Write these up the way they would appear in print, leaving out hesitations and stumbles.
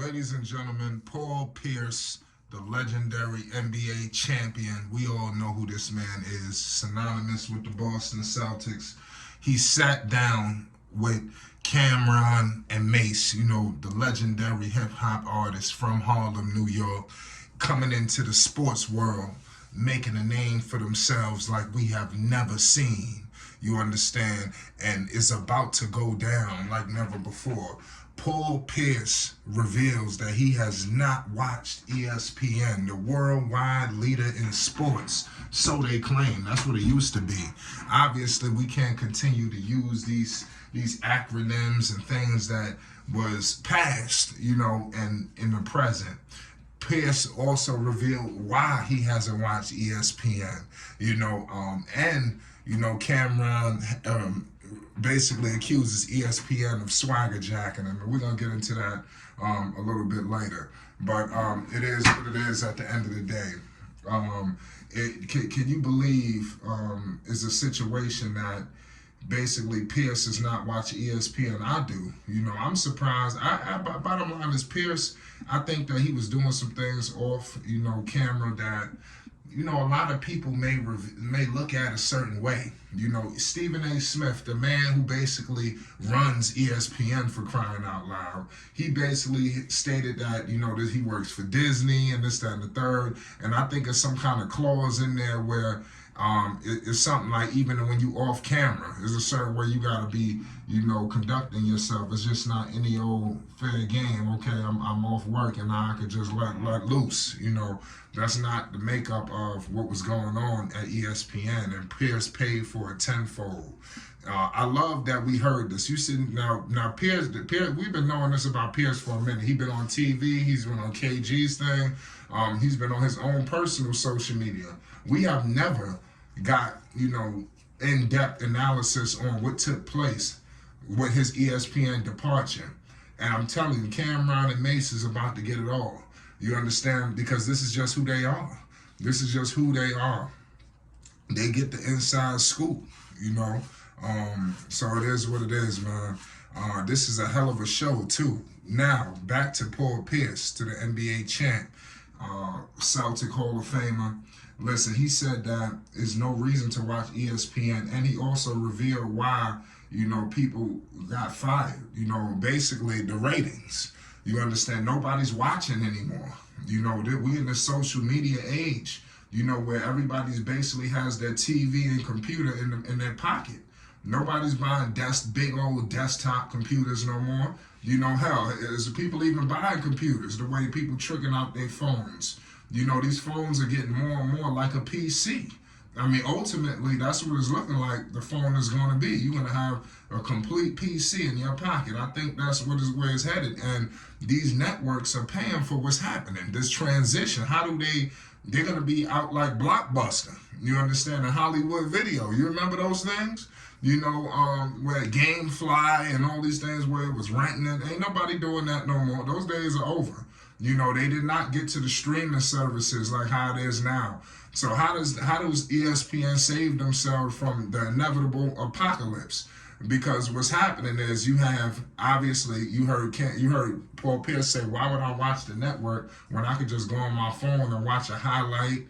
Ladies and gentlemen, Paul Pierce, the legendary NBA champion. We all know who this man is, synonymous with the Boston Celtics. He sat down with Cameron and Mace, the legendary hip-hop artists from Harlem, New York, coming into the sports world, making a name for themselves like we have never seen. You understand? And is about to go down like never before. Paul Pierce reveals that he has not watched ESPN, the worldwide leader in sports. So they claim. That's what it used to be. Obviously, we can't continue to use these acronyms and things that was past, and in the present. Pierce also revealed why he hasn't watched ESPN, Cameron basically accuses ESPN of swagger jacking him, and we're gonna get into that a little bit later. But it is what it is at the end of the day. Can you believe is a situation that basically Pierce does not watch ESPN? I do. I'm surprised. Bottom line is Pierce, I think that he was doing some things off, camera that, a lot of people may look at a certain way. Stephen A. Smith, the man who basically runs ESPN, for crying out loud, he basically stated that, that he works for Disney and this, that, and the third. And I think there's some kind of clause in there where it's something like even when you off camera, there's a certain way you gotta be, conducting yourself. It's just not any old fair game. Okay, I'm off work and now I could just let loose. That's not the makeup of what was going on at ESPN, and Pierce paid for it tenfold. I love that we heard this. You see, now Pierce, we've been knowing this about Pierce for a minute. He's been on TV. He's been on KG's thing. He's been on his own personal social media. We have never got, in-depth analysis on what took place with his ESPN departure. And I'm telling you, Cameron and Mace is about to get it all. You understand? Because this is just who they are. This is just who they are. They get the inside scoop, So it is what it is, man. This is a hell of a show, too. Now, back to Paul Pierce, to the NBA champ, Celtic Hall of Famer. Listen, he said that there's no reason to watch ESPN, and he also revealed why, people got fired. Basically the ratings. You understand? Nobody's watching anymore. We in the social media age, where everybody's basically has their TV and computer in their pocket. Nobody's buying big old desktop computers no more. Hell, is people even buying computers the way people tricking out their phones? These phones are getting more and more like a PC. I mean, ultimately, that's what it's looking like the phone is going to be. You're going to have a complete PC in your pocket. I think that's where it's headed. And these networks are paying for what's happening, this transition. How do they're going to be out like Blockbuster. You understand? The Hollywood Video. You remember those things? Where Gamefly and all these things where it was renting it. Ain't nobody doing that no more. Those days are over. They did not get to the streaming services like how it is now. So how does ESPN save themselves from the inevitable apocalypse? Because what's happening is you have, obviously, you heard Paul Pierce say, why would I watch the network when I could just go on my phone and watch a highlight?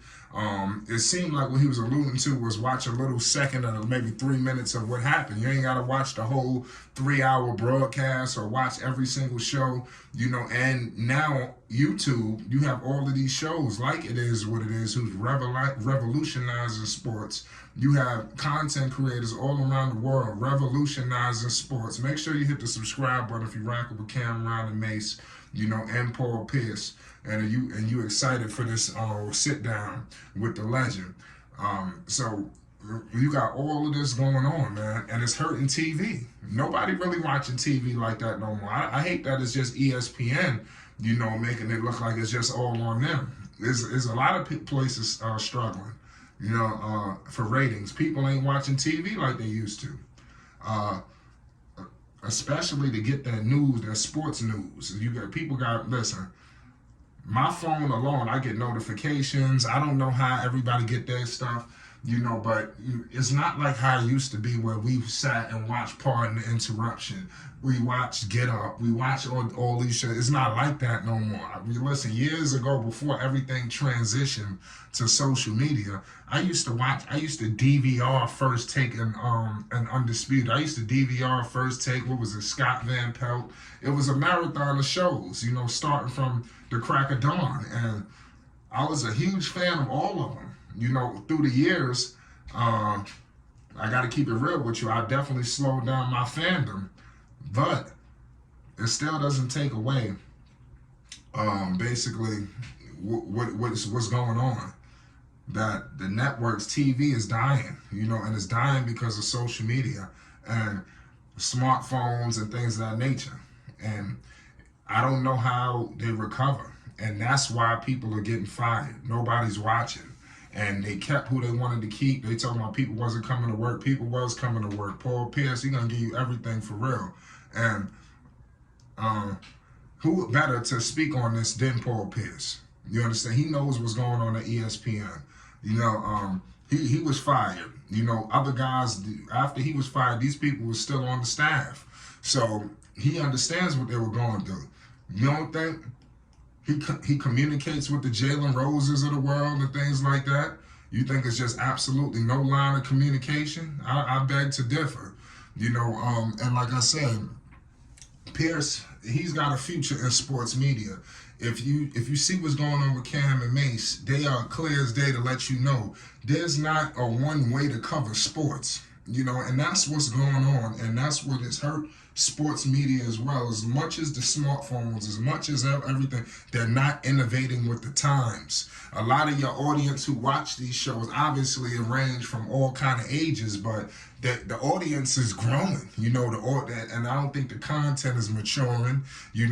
It seemed like what he was alluding to was watch a little second or maybe 3 minutes of what happened. You ain't got to watch the whole 3-hour broadcast or watch every single show, and now YouTube, you have all of these shows like It Is What It Is, who's revolutionizing sports. You have content creators all around the world revolutionizing sports. Make sure you hit the subscribe button if you're rocking with Cameron and Mace, and Paul Pierce. And you excited for this sit down with the legend. So you got all of this going on, man, and it's hurting TV. Nobody really watching TV like that no more. I hate that it's just ESPN, making it look like it's just all on them. There's a lot of places struggling, for ratings. People ain't watching TV like they used to. Especially to get that news, that sports news. Listen, my phone alone, I get notifications. I don't know how everybody get their stuff. But it's not like how it used to be where we sat and watched Pardon the Interruption. We watched Get Up. We watched all these shows. It's not like that no more. Listen, years ago, before everything transitioned to social media, I used to DVR First Take and Undisputed. I used to DVR First Take. What was it? Scott Van Pelt. It was a marathon of shows, starting from the crack of dawn. And I was a huge fan of all of them. Through the years, I got to keep it real with you. I definitely slowed down my fandom, but it still doesn't take away, basically, what's going on. That the network's TV is dying, and it's dying because of social media and smartphones and things of that nature. And I don't know how they recover. And that's why people are getting fired. Nobody's watching. And they kept who they wanted to keep. They told about people wasn't coming to work. People was coming to work. Paul Pierce, he gonna give you everything for real. And who better to speak on this than Paul Pierce? You understand? He knows what's going on at ESPN. He was fired. Other guys, after he was fired, these people were still on the staff. So he understands what they were going through. You don't think? He communicates with the Jalen Roses of the world and things like that. You think it's just absolutely no line of communication? I beg to differ. And like I said, Pierce, he's got a future in sports media. If you see what's going on with Cam and Mace, they are clear as day to let you know there's not a one way to cover sports. And that's what's going on, and that's what has hurt sports media as well. As much as the smartphones, as much as everything, they're not innovating with the times. A lot of your audience who watch these shows obviously range from all kind of ages, but the audience is growing, and I don't think the content is maturing.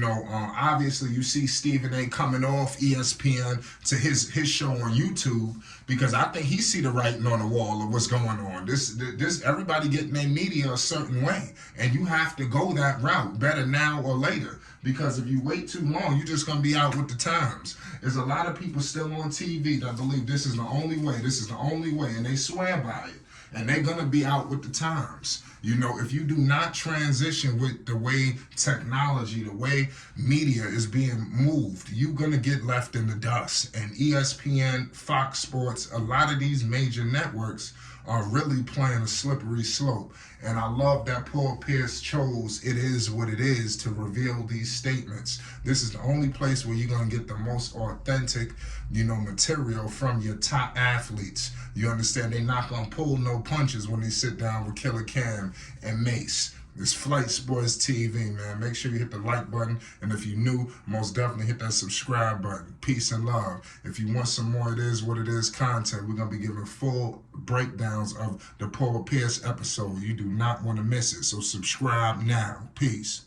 Obviously you see Stephen A coming off ESPN to his show on YouTube, because I think he see the writing on the wall of what's going on. This everybody getting their media a certain way, and you have to go that route, better now or later. Because if you wait too long, you're just going to be out with the times. There's a lot of people still on TV that believe this is the only way, and they swear by it. And they're going to be out with the times. If you do not transition with the way technology, the way media is being moved, you're going to get left in the dust. And ESPN, Fox Sports, a lot of these major networks are really playing a slippery slope. And I love that Paul Pierce chose It Is What It Is to reveal these statements. This is the only place where you're going to get the most authentic, material from your top athletes. You understand? They're not going to pull no punches when they sit down with Killer Cam and Mace. It's Flight Sports TV, man. Make sure you hit the like button. And if you're new, most definitely hit that subscribe button. Peace and love. If you want some more It Is What It Is content, we're going to be giving full breakdowns of the Paul Pierce episode. You do not want to miss it. So subscribe now. Peace.